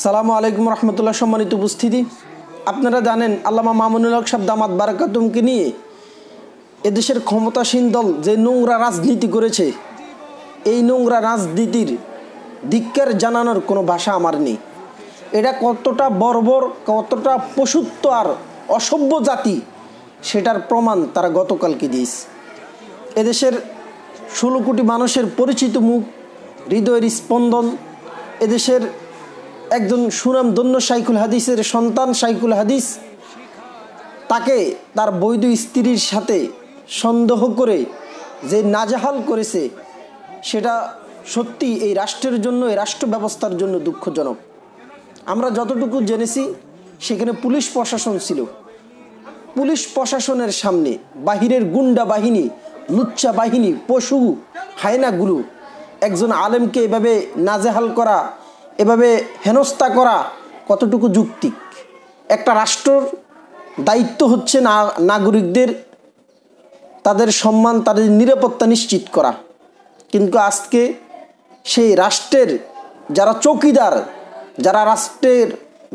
সালামু আলাইকুম রহমতুল্লাহ। সম্মানিত উপস্থিতি, আপনারা জানেন আল্লামা মামুনুল হক সাহেব দামাত বারাকাতুহুকে নিয়ে এদেশের ক্ষমতাসীন দল যে নোংরা রাজনীতি করেছে, এই নোংরা রাজনীতির ধিক্কার জানানোর কোনো ভাষা আমার নেই। এটা কতটা বর্বর, কতটা পশুত্ব আর অসভ্য জাতি, সেটার প্রমাণ তারা গতকালকে দিয়েছে। এদেশের 16 কোটি মানুষের পরিচিত মুখ, হৃদয়ের স্পন্দন, এদেশের একজন সুনামধন্য শাইখুল হাদিসের সন্তান শাইখুল হাদিস, তাকে তার বৈধ স্ত্রীর সাথে সন্দেহ করে যে নাজেহাল করেছে, সেটা সত্যি এই রাষ্ট্রের জন্য, এই রাষ্ট্র ব্যবস্থার জন্য দুঃখজনক। আমরা যতটুকু জেনেছি সেখানে পুলিশ প্রশাসন ছিল। পুলিশ প্রশাসনের সামনে বাহিরের গুন্ডা বাহিনী, লুচ্চা বাহিনী, পশু হায়নাগুলো একজন আলেমকে এভাবে নাজেহাল করা, এভাবে হেনস্থা করা কতটুকু যৌক্তিক? একটা রাষ্ট্রর দায়িত্ব হচ্ছে নাগরিকদের তাদের সম্মান, তাদের নিরাপত্তা নিশ্চিত করা। কিন্তু আজকে সেই রাষ্ট্রের যারা চৌকিদার, যারা রাষ্ট্রের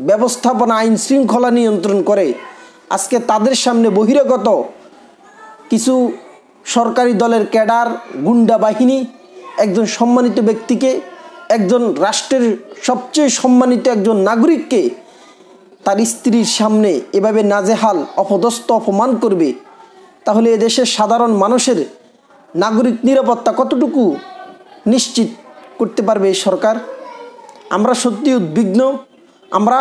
ব্যবস্থাপনা, আইন শৃঙ্খলা নিয়ন্ত্রণ করে, আজকে তাদের সামনে বহিরাগত কিছু সরকারি দলের ক্যাডার, গুন্ডা বাহিনী একজন সম্মানিত ব্যক্তিকে, একজন রাষ্ট্রের সবচেয়ে সম্মানিত একজন নাগরিককে তার স্ত্রীর সামনে এভাবে নাজেহাল, অপদস্থ, অপমান করবে, তাহলে এদেশের সাধারণ মানুষের নাগরিক নিরাপত্তা কতটুকু নিশ্চিত করতে পারবে এই সরকার? আমরা সত্যি উদ্বিগ্ন। আমরা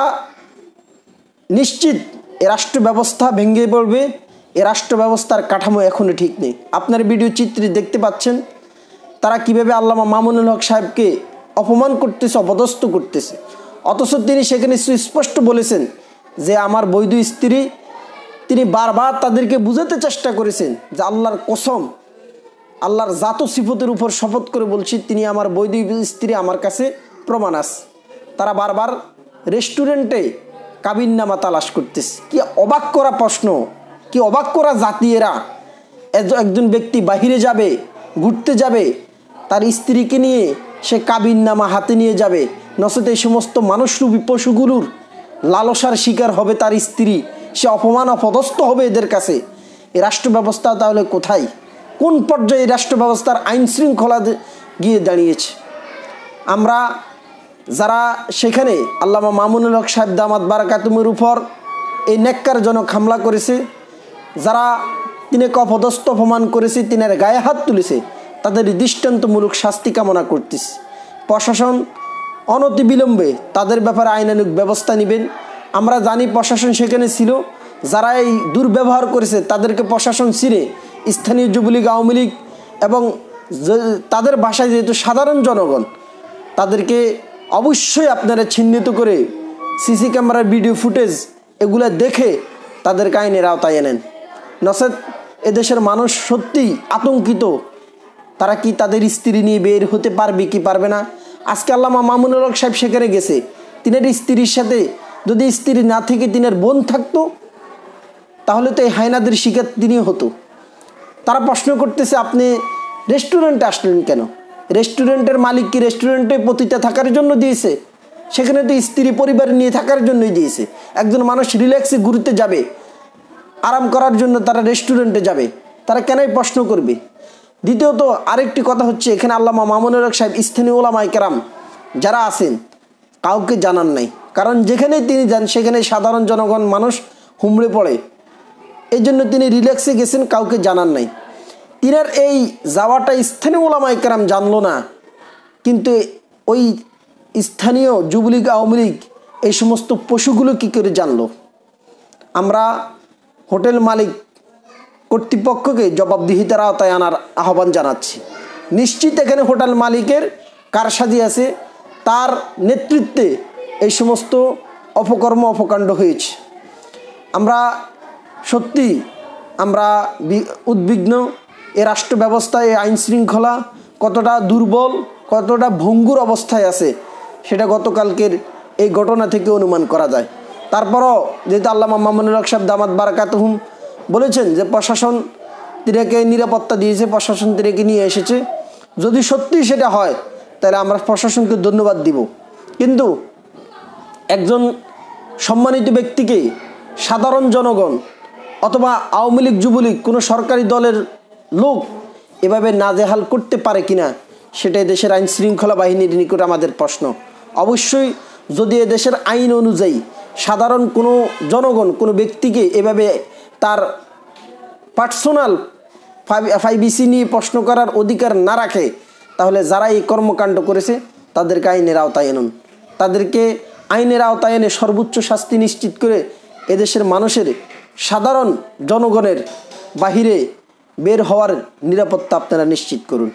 নিশ্চিত এ রাষ্ট্র ব্যবস্থা ভেঙে পড়বে। এ রাষ্ট্র ব্যবস্থার কাঠামো এখনও ঠিক নেই। আপনার ভিডিও চিত্রে দেখতে পাচ্ছেন তারা কিভাবে আল্লামা মামুনুল হক সাহেবকে অপমান করতেছে, অপদস্থ করতেছে। অথচ তিনি সেখানে সুস্পষ্ট বলেছেন যে আমার বৈধ স্ত্রী। তিনি বারবার তাদেরকে বুঝাতে চেষ্টা করেছেন যে আল্লাহর কসম, আল্লাহর জাত সিফতের উপর শপথ করে বলছি, তিনি আমার বৈধ স্ত্রী, আমার কাছে প্রমাণ আছে। তারা বারবার রেস্টুরেন্টে কাবিননামা তালাশ করতেছে। কি অবাক করা প্রশ্ন, কি অবাক করা জাতি এরা! একজন ব্যক্তি বাহিরে যাবে, ঘুরতে যাবে, তার স্ত্রীকে নিয়ে সে কাবিননামা হাতে নিয়ে যাবে, নচেত এই সমস্ত মানুষরূপী পশুগুলোর লালসার শিকার হবে তার স্ত্রী, সে অপমান, অপদস্থ হবে এদের কাছে। এই রাষ্ট্র ব্যবস্থা তাহলে কোথায়, কোন পর্যায়ে রাষ্ট্র ব্যবস্থার আইন শৃঙ্খলা গিয়ে দাঁড়িয়েছে? আমরা যারা সেখানে আল্লামা মামুনুল হক সাহেব দামাত বারাকাতুহুর উপর এই নেক্কারজনক হামলা করেছে, যারা তিনাকে অপদস্থ, অপমান করেছে, তিনার গায়ে হাত তুলেছে, তাদের দৃষ্টান্তমূলক শাস্তি কামনা করতেছে। প্রশাসন অনতিবিলম্বে তাদের ব্যাপারে আইনানুগ ব্যবস্থা নেবেন। আমরা জানি প্রশাসন সেখানে ছিল, যারা এই দুর্ব্যবহার করেছে তাদেরকে প্রশাসন ছিঁড়ে স্থানীয় যুবলীগ, আওয়ামী লীগ এবং তাদের ভাষায় যেহেতু সাধারণ জনগণ, তাদেরকে অবশ্যই আপনারা চিহ্নিত করে সিসি ক্যামেরার ভিডিও ফুটেজ এগুলো দেখে তাদেরকে আইনের আওতায় এনেন। নচেত এদেশের মানুষ সত্যিই আতঙ্কিত, তারা কি তাদের স্ত্রী নিয়ে বের হতে পারবে কি পারবে না। আজকে আল্লামা মামুনুল হক সাহেব সেখানে গেছে, তিনার স্ত্রীর সাথে যদি স্ত্রী না থেকে তিনার বোন থাকতো, তাহলে তো এই হায়নাদের শিকার তিনি হতো। তারা প্রশ্ন করতেছে আপনি রেস্টুরেন্টে আসলেন কেন? রেস্টুরেন্টের মালিক কি রেস্টুরেন্টে পতিতা থাকার জন্য দিয়েছে? সেখানে তো স্ত্রী পরিবার নিয়ে থাকার জন্যই দিয়েছে। একজন মানুষ রিল্যাক্সে ঘুরতে যাবে, আরাম করার জন্য তারা রেস্টুরেন্টে যাবে, তারা কেনই প্রশ্ন করবে? দ্বিতীয়ত আরেকটি কথা হচ্ছে, এখানে আল্লামা মামুনুল হক সাহেব স্থানীয় ওলামায়ে কেরাম যারা আছেন কাউকে জানান নাই। কারণ যেখানেই তিনি যান সেখানে সাধারণ জনগণ, মানুষ হুমড়ে পড়ে। এই জন্য তিনি রিল্যাক্সে গেছেন, কাউকে জানান নাই। তিনার এই যাওয়াটা স্থানীয় ওলামায়ে কেরাম জানলো না, কিন্তু ওই স্থানীয় যুবলীগ, আওয়ামী লীগ এই সমস্ত পশুগুলো কী করে জানলো? আমরা হোটেল মালিক কর্তৃপক্ষকে জবাবদিহিতার আওতায় আনার আহ্বান জানাচ্ছি। নিশ্চিত এখানে হোটেল মালিকের কারসাজি আছে, তার নেতৃত্বে এই সমস্ত অপকর্ম, অপকাণ্ড হয়েছে। আমরা সত্যি উদ্বিগ্ন। এ রাষ্ট্র ব্যবস্থায় আইন শৃঙ্খলা কতটা দুর্বল, কতটা ভঙ্গুর অবস্থায় আছে, সেটা গতকালকের এই ঘটনা থেকে অনুমান করা যায়। তারপরও যেহেতু আল্লামা মামুনুল হক সাহেব দামাত বারাকাতুহু বলেছেন যে প্রশাসন তিনাকে নিরাপত্তা দিয়েছে, প্রশাসন তিনাকে নিয়ে এসেছে, যদি সত্যি সেটা হয় তাহলে আমরা প্রশাসনকে ধন্যবাদ দিব। কিন্তু একজন সম্মানিত ব্যক্তিকে সাধারণ জনগণ অথবা আওয়ামী লীগ যুবলীগ কোনো সরকারি দলের লোক এভাবে নাজেহাল করতে পারে কিনা, সেটাই দেশের আইন শৃঙ্খলা বাহিনীর নিকট আমাদের প্রশ্ন। অবশ্যই যদি দেশের আইন অনুযায়ী সাধারণ কোনো জনগণ কোনো ব্যক্তিকে এভাবে তার পার্সোনাল ফাইবিসি নিয়ে প্রশ্ন করার অধিকার না রাখে, তাহলে যারা এই কর্মকাণ্ড করেছে তাদেরকে আইনের আওতায় আনুন। তাদেরকে আইনের আওতায় এনে সর্বোচ্চ শাস্তি নিশ্চিত করে এদেশের মানুষের সাধারণ জনগণের বাহিরে বের হওয়ার নিরাপত্তা আপনারা নিশ্চিত করুন।